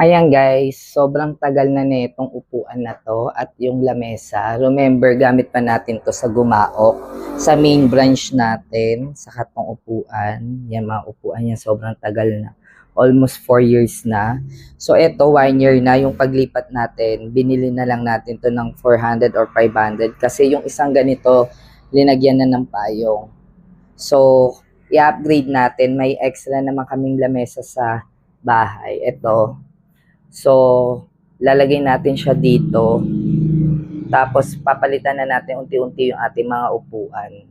Ayan guys, sobrang tagal na nitong upuan na to at yung lamesa. Remember, gamit pa natin to sa Gumaok, sa main branch natin, sa katong upuan. Yan mga upuan yan, sobrang tagal na. Almost 4 years na. So eto, 1 year na yung paglipat natin. Binili na lang natin to ng 400 or 500 kasi yung isang ganito, linagyan na ng payong. So, i-upgrade natin. May extra naman kaming lamesa sa bahay. Ito. So, lalagay natin siya dito. Tapos, papalitan na natin unti-unti yung ating mga upuan.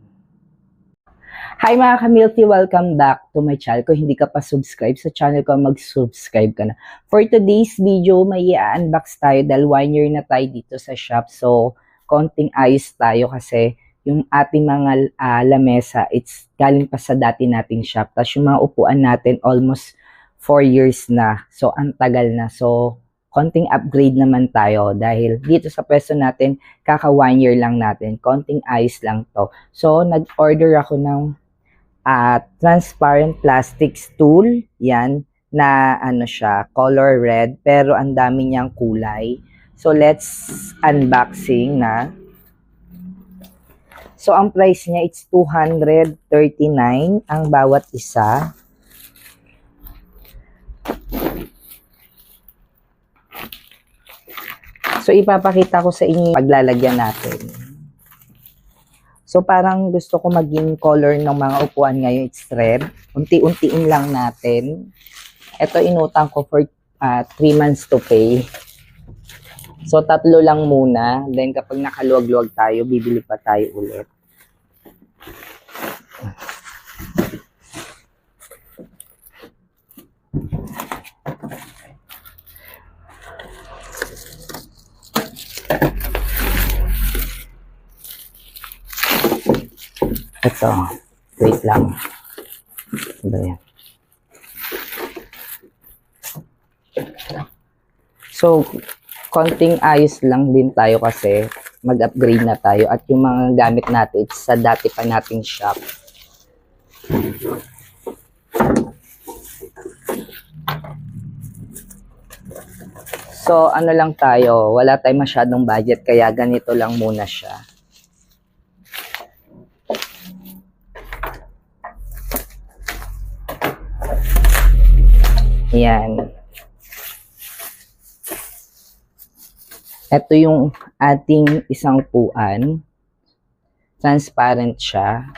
Hi mga kamilty! Welcome back to my channel. Kung hindi ka pa subscribe sa channel ko, mag-subscribe ka na. For today's video, may i-unbox tayo dahil 1 year na tayo dito sa shop. So, konting ayos tayo kasi yung ating mga lamesa, it's galing pa sa dati nating shop. Tapos yung mga upuan natin, almost 4 years na. So, ang tagal na. So, konting upgrade naman tayo dahil dito sa pwesto natin, kaka 1 year lang natin. Konting ayos lang to. So, nag-order ako ng transparent plastic stool. Yan, na ano siya, color red. Pero ang dami niyang kulay. So, let's unboxing na. So, ang price niya, it's 239 ang bawat isa. So, ipapakita ko sa inyo yung paglalagyan natin. So, parang gusto ko maging color ng mga upuan ngayon, it's red. Unti-untiin lang natin. Ito, inutang ko for 3 months to pay. So, 3 lang muna. Then, kapag nakaluwag-luwag tayo, bibili pa tayo ulit. Ito, wait lang. Ito yan. So, konting ayos lang din tayo kasi mag-upgrade na tayo at yung mga gamit natin sa dati pa nating shop. So, ano lang tayo, wala tayong masyadong budget kaya ganito lang muna siya. Yan. Ito yung ating isang upuan. Transparent siya.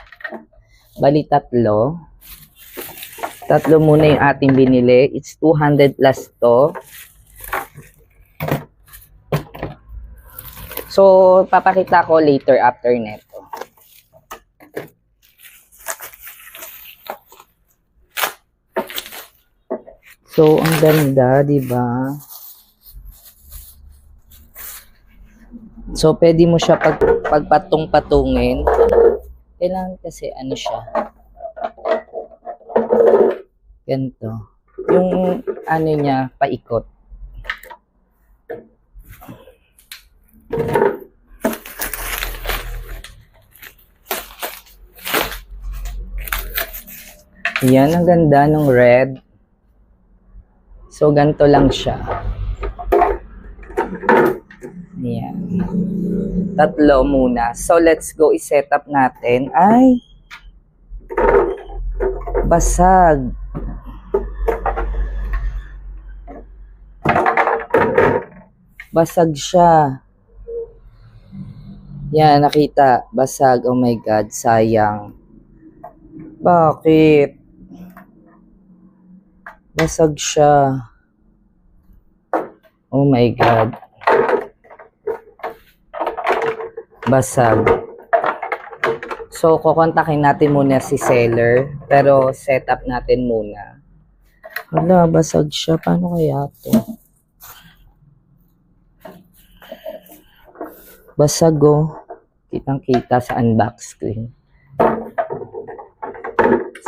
Bali 3. 3 muna yung ating binili. It's 200 plus to. So, papakita ko later after neto. So, ang ganda, di ba? So, pwede mo siya pagpatong-patungin. Kailangan kasi ano siya. Ganito. Yung ano niya, paikot. Yan, ang ganda ng red. So, ganito lang siya. Ayan. 3 muna. So, let's go. I-set up natin. Ay! Basag. Basag siya. Yan, nakita. Basag. Oh my God. Sayang. Bakit? Basag siya. Oh my God. Basag. So, kukontakin natin muna si seller. Pero, set up natin muna. Hala, basag siya. Paano kaya ito? Basag oh. Kitang-kita sa unbox screen.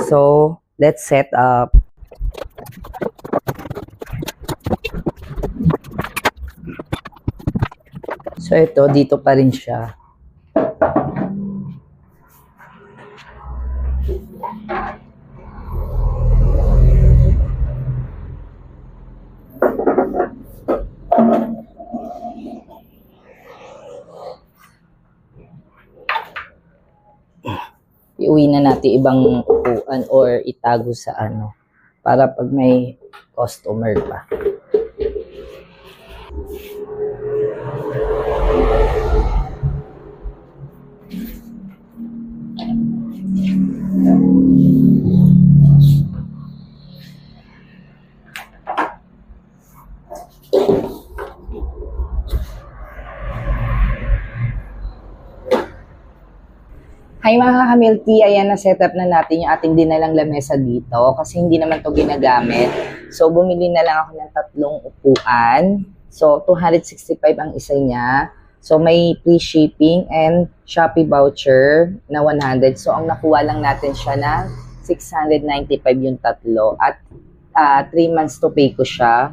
So, let's set up. So, ito, dito pa rin siya. iuwi na natin ibang upuan or itago sa ano para pag may customer pa. Hi mga ka-milky, ayan na setup na natin yung ating dinalang lamesa dito kasi hindi naman to ginagamit. So bumili na lang ako ng 3 upuan. So 265 ang isa niya. So may free shipping and Shopee voucher na 100. So ang nakuha lang natin siya na 695 yung 3 at 3 months to pay ko siya.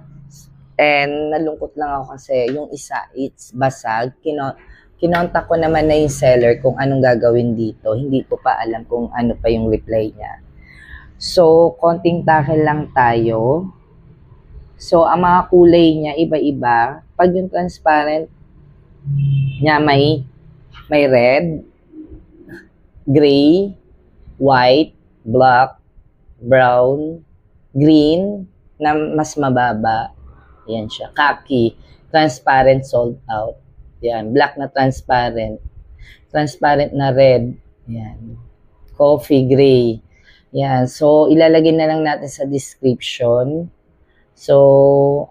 And nalungkot lang ako kasi yung isa it's basag. Kinontak ko naman na yung seller kung anong gagawin dito. Hindi ko pa alam kung ano pa yung reply niya. So, konting tackle lang tayo. So, ang mga kulay niya, iba-iba. Pag yung transparent niya, may red, gray, white, black, brown, green, na mas mababa. Yan siya. Khaki, transparent, sold out. Yan, black na transparent. Transparent na red. Yan. Coffee gray. Yan. So, ilalagay na lang natin sa description. So,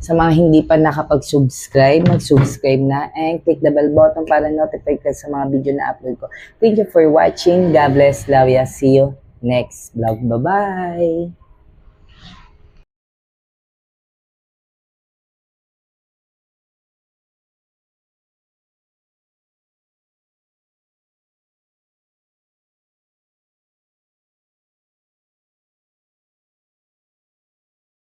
sa mga hindi pa nakapag-subscribe, mag-subscribe na and click the bell button para notify ka sa mga video na upload ko. Thank you for watching. God bless. Love ya. See you next vlog. Bye-bye.